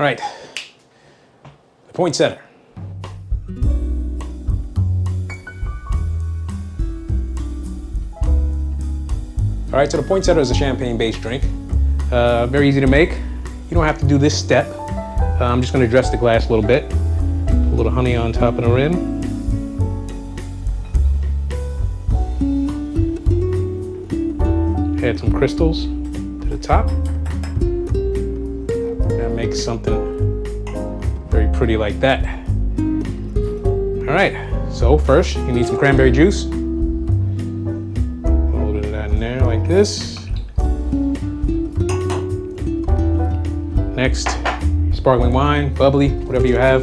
All right, the Poinsietta. All right, so the Poinsietta is a champagne-based drink. Very easy to make. You don't have to do this step. I'm just gonna dress the glass a little bit. Put a little honey on top of the rim. Add some crystals to the top. That makes something very pretty like that. All right, so first you need some cranberry juice. A little bit of that in there like this. Next, sparkling wine, bubbly, whatever you have.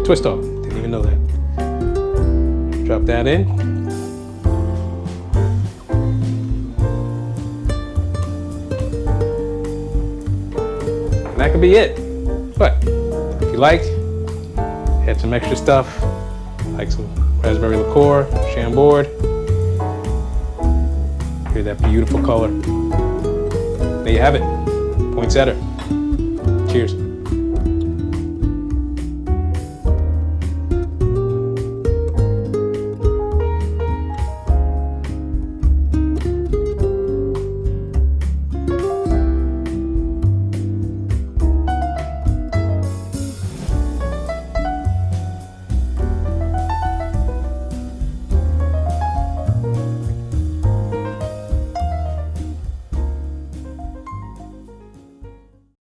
Twist off, didn't even know that. Drop that in. And that could be it. But if you like, add some extra stuff, like some raspberry liqueur, Chambord. Hear that beautiful color. There you have it, Poinsietta. Cheers.